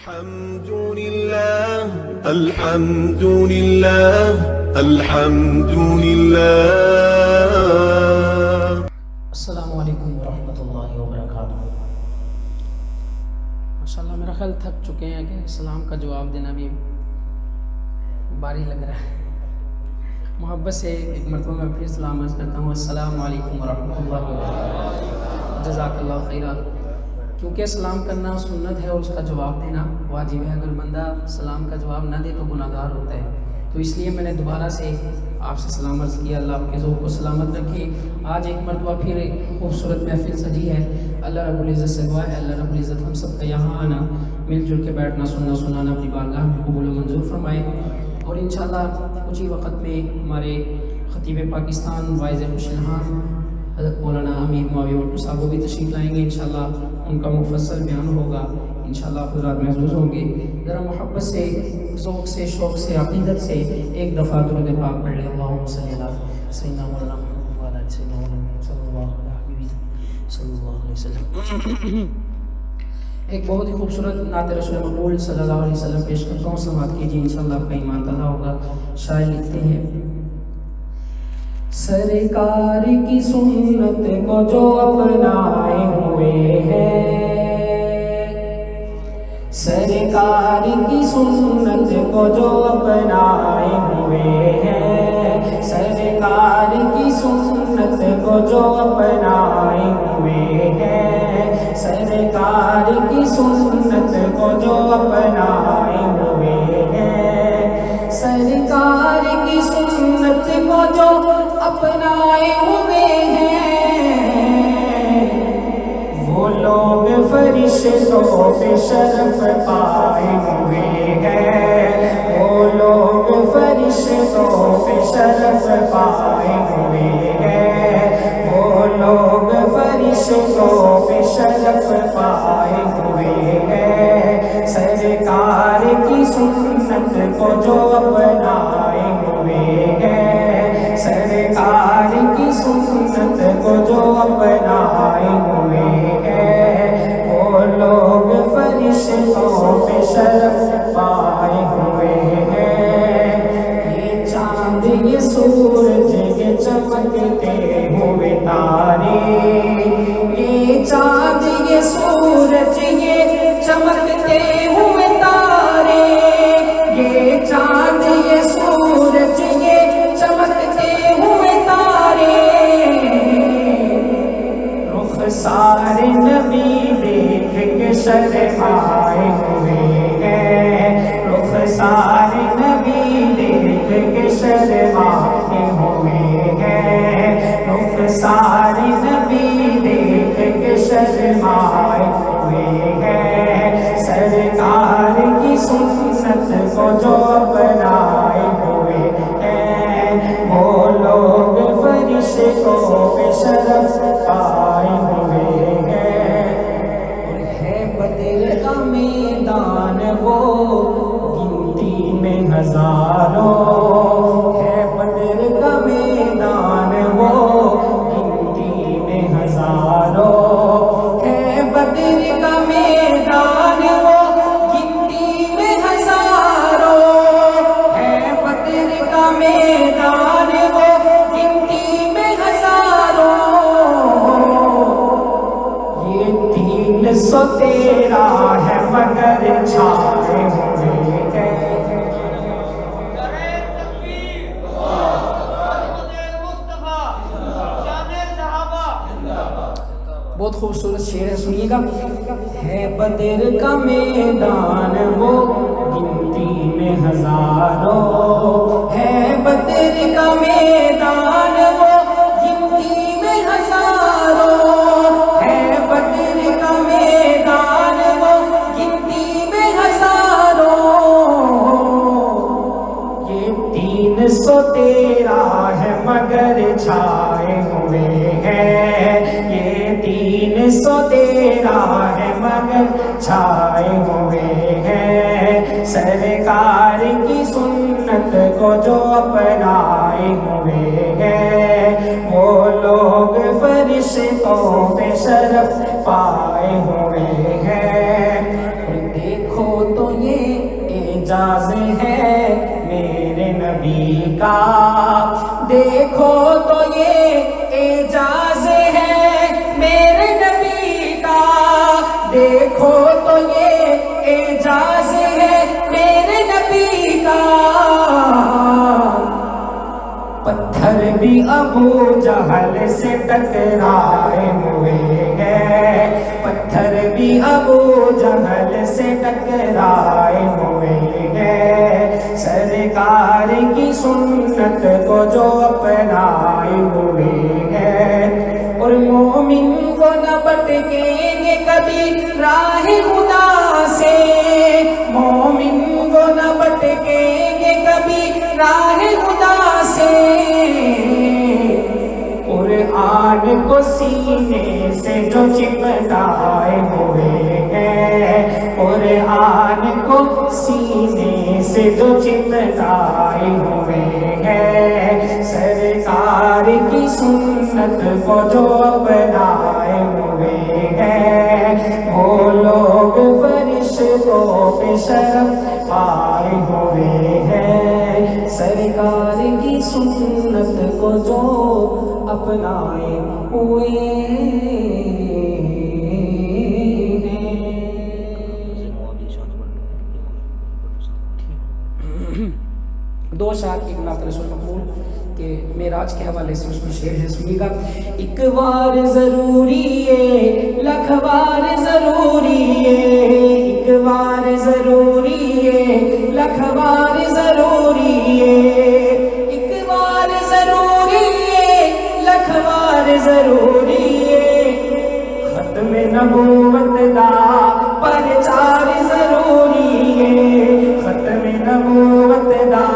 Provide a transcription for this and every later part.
الحمد لله الحمد لله الحمد لله. السلام علیکم ورحمۃ اللہ وبرکاتہ. ماشاءاللہ میرا خیال تھک چکے ہیں کہ اسلام کا جواب دینا بھی باری لگ رہا ہے. محبت سے ایک مرتبہ میں پھر سلام عرض کرتا ہوں. السلام علیکم ورحمۃ اللہ وبرکاتہ. جزاک اللہ خیرہ. کیونکہ سلام کرنا سنت ہے اور اس کا جواب دینا واجب ہے. اگر بندہ سلام کا جواب نہ دے تو گناہ گار ہوتا ہے. تو اس لیے میں نے دوبارہ سے آپ سے سلام عرض کیا. اللہ آپ کے ذوق کو سلامت رکھے. آج ایک مرتبہ پھر ایک خوبصورت محفل سجی ہے. اللہ رب العزت سے دعا ہے اللہ رب العزت ہم سب کا یہاں آنا, مل جل کے بیٹھنا, سننا سنانا اپنی بارگاہ میں قبول و منظور فرمائے. اور انشاءاللہ کچھ ہی وقت میں ہمارے خطیب پاکستان واعظ خوشنہان حضرت مولانا امیر معاویہ بھٹو صاحب وہ بھی تشریف لائیں گے. انشاءاللہ ان کا مفصل بیان ہوگا. انشاءاللہ آپ حضرات محظوظ ہوں گے. ذرا محبت سے, ذوق سے, شوق سے, عقیدت سے ایک دفعہ درود پاک پڑھ لیں. اللہم صلی علی سیدنا مولانا محمد وعلی سیدنا مولانا صلی اللہ علیہ وسلم. ایک بہت ہی خوبصورت نعت رسول مقبول صلی اللہ علیہ وسلم پیش کرتا ہوں, سماعت کیجیے. انشاءاللہ آپ کا ایمان تازہ ہوگا. شاعر لکھتے ہیں, سرکار کی سنت کو جو اپنائے ہوئے ہیں, سرکار کی سنت کو جو اپنائے ہوئے ہیں, سرکار کی سنت کو جو اپنائے ہوئے ہیں, سرکار کی سنت کو جو اپنائے ہوئے ہیں, سرکار کی سنت کو جو اپنائے ہوئے ہیں, وہ لوگ فرشتوں پہ شرف پائے ہوئے ہیں, وہ لوگ فرشتوں پہ شرف پائے ہوئے ہیں, وہ لوگ فرشتوں پہ شرف پائے ہوئے ہیں, سرکار کی سنت کو جو اپنائے ہوئے ہیں, سرکار کی سنت کو جو اپنائے ہوئے ہیں, وہ لوگ فرشتوں پہ شرف پائے ہوئے ہیں. یہ چاند یہ سورج یہ چمکتے ہوئے تارے, یہ چاند یہ سورج یہ چمکتے ہوئے تارے, یہ چاند یہ سورج یہ چمکتے ہوئے تارے, رخسار نبی دیکھ کے شرمائے ہوئے ہیں, رخسار نبی دیکھ کے شرمائے ہوئے ہیں, رخسار نبی دیکھ کے شرمائے ہوئے ہیں, سرکار کی سنت کو جو اپنائے ہوئے ہیں, وہ لوگ فرشتوں پہ شرف پائے ہوئے ہیں. اور ہے بدر کا میدان وہ گنتی میں ہزاروں, ہے بدر کا میدان وہ گنتی میں ہزاروں, ہے بدر کا میدان وہ گنتی میں ہزاروں, ہے بدر کا میدان وہ گنتی میں ہزاروں, یہ 313 ہے مگر چھائے ہوئے ہیں. بہت خوبصورت شعر ہے, سنیے گا. ہے بدر کا میدان وہ گنتی میں ہزاروں, ہے بدر کا میدان وہ گنتی میں ہزاروں, ہے بدر کا میدان وہ گنتی میں ہزاروں, یہ 313 ہے مگر چھائے ہوئے ہیں, یہ 313 ہے مگر چھائے ہوئے ہیں, سرکار کی سنت کو جو اپنائے ہوئے ہیں, وہ لوگ فرشتوں پہ شرف پائے ہوئے ہیں. دیکھو تو اعجاز ہے میرے نبی کا، دیکھو تو یہ اعجاز ہے میرے نبی کا، دیکھو تو یہ اعجاز ہے میرے نبی کا۔ پتھر بھی ابو جہل سے ٹکرائے ہوئے ہیں، پتھر بھی ابو جہل سے ٹکرائے ہوئے ہیں، سرکار کی سنت کو جو اپنائے ہوئے ہیں، اور مومن کو نہ بھٹکیں گے کبھی راہ خدا سے، مومن کو نہ بھٹکیں گے کبھی راہ خدا سے، قرآن کو سینے سے جو چپکائے ہوئے ہیں، قرآن کو سینے سے جو چپکائے ہوئے ہیں، سرکار کی سنت کو جو اپنائے ہوئے ہیں، وہ لوگ فرشتوں پہ شرف پائے ہوئے ہیں، سرکار کی سنت کو جو اپنائے ہوئے ہیں۔ دو اشعار کی نعت رسول مقبول کہ معراج کے حوالے سے اس میں شعر ہے، سنیے گا۔ ایک بار ضروری ہے لکھ بار ضروری ہے، ایک بار ضروری ہے لکھ بار ضروری ہے، ایک بار ضروری ہے لکھ بار ضروری ہے، ختم نبوت دا پرچار ضروری ہے، ختم نبوت دا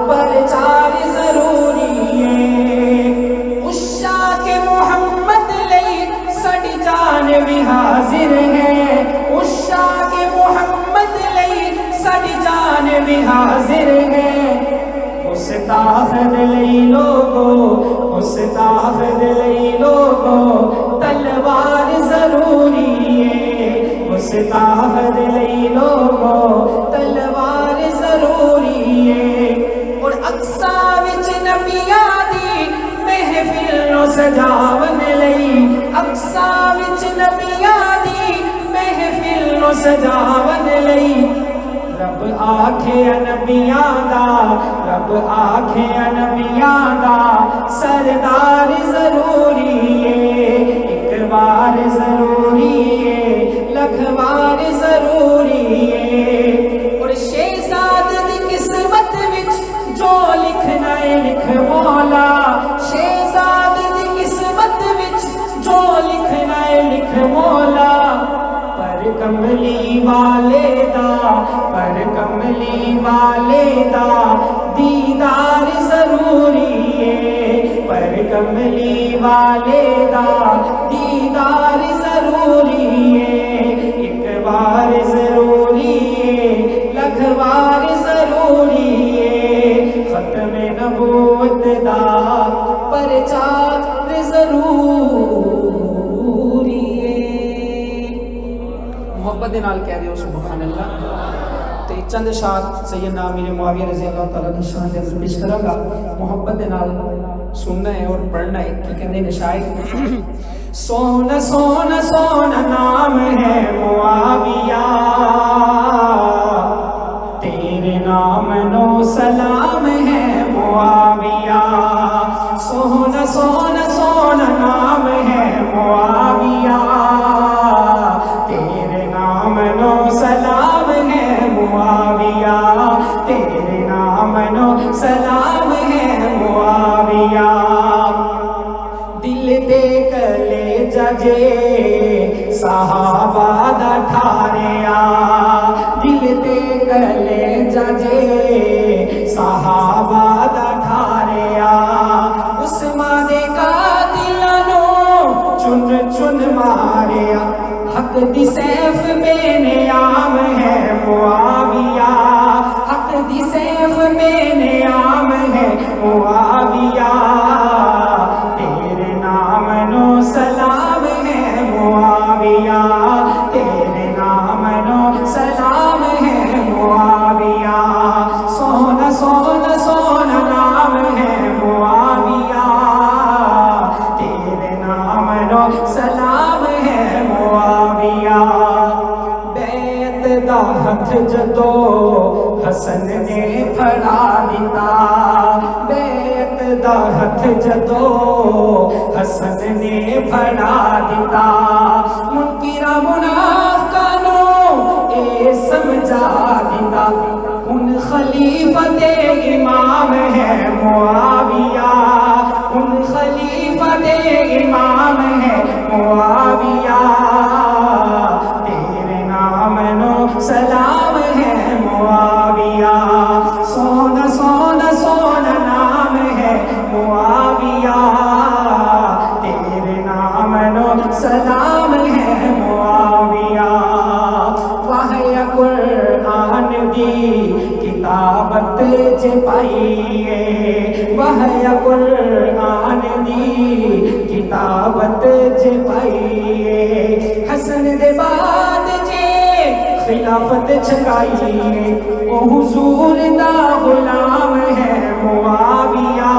پرچار ضروری ہے، عشاق محمد لئی ساڈی جان بھی حاضر ہے، عشاق محمد لئی ساڈی جان بھی حاضر ہے، مستعفد لئی لوگو، مستعفد لئی لوگو تلوار ضروری ہے، مستعفد لئی لوگو تلوار ضروری ہے، اور اقصا وچ نبیاں دی محفل نو سجاون لئی، اقصا وچ نبیاں دی محفل نو سجاون لئی، رب آکھے نبیاں دا، رب آکھے نبیاں دا سردار ضروری ہے، ایک بار ضروری ہے لکھ بار ضروری ہے، اور شہزاد دی قسمت وچ جو لکھنا ہے لکھ مولا، شہزاد دی قسمت وچ جو لکھنا ہے لکھ مولا، پر کملی والے دا، پر کملی والے دا دیدار ضروری ہے، پر کملی والے دا دیدار ضروری ہے، ایک بار ضروری ہے لکھ بار ضروری ہے، ختم نبوت دا پرچار ضروری ہے۔ محبت دے نال کہہ رہے ہو سبحان اللہ۔ تے چند اشعار سیدنا امیر معاویہ رضی اللہ تعالیٰ عنہ شان دے اندر پیش کراں گا، محبت دے نال سننا ہے اور پڑھنا ہے۔ کی کہندے نے شاعر، سونا سونا سونا نام ہے معاویہ، تیرے نام نو سلام ہے معاویہ، سونا سونا سونا نام ہے معاویہ، تیرے نام نو سلام ہے معاویہ، تیرے نام نو سلام ہے معاویہ، دل دیکھ لے ججے صحابہ دا ٹھاریا، بیعت دا ہتھ جدو حسن نے پھڑا دیتا بیعت دا ہتھ جدو حسن نے پھڑا دیتا منکرا منافقاں نوں اے سمجھا دیتا ان خلیفت امام ہے معاویہ ان خلیفت امام ہے معاویہ تیرے نام نو سلام ہے معاویہ سونا سونا سونا نام ہے معاویہ تیرے نام نو سلام ہے معاویہ وحی قرآن دی کتابت چھپائیے وحی قرآن دی کتابت چھپائیے حسن دے بعد جے خلافت چھکائیے او حضور دا غلام ہے معاویہ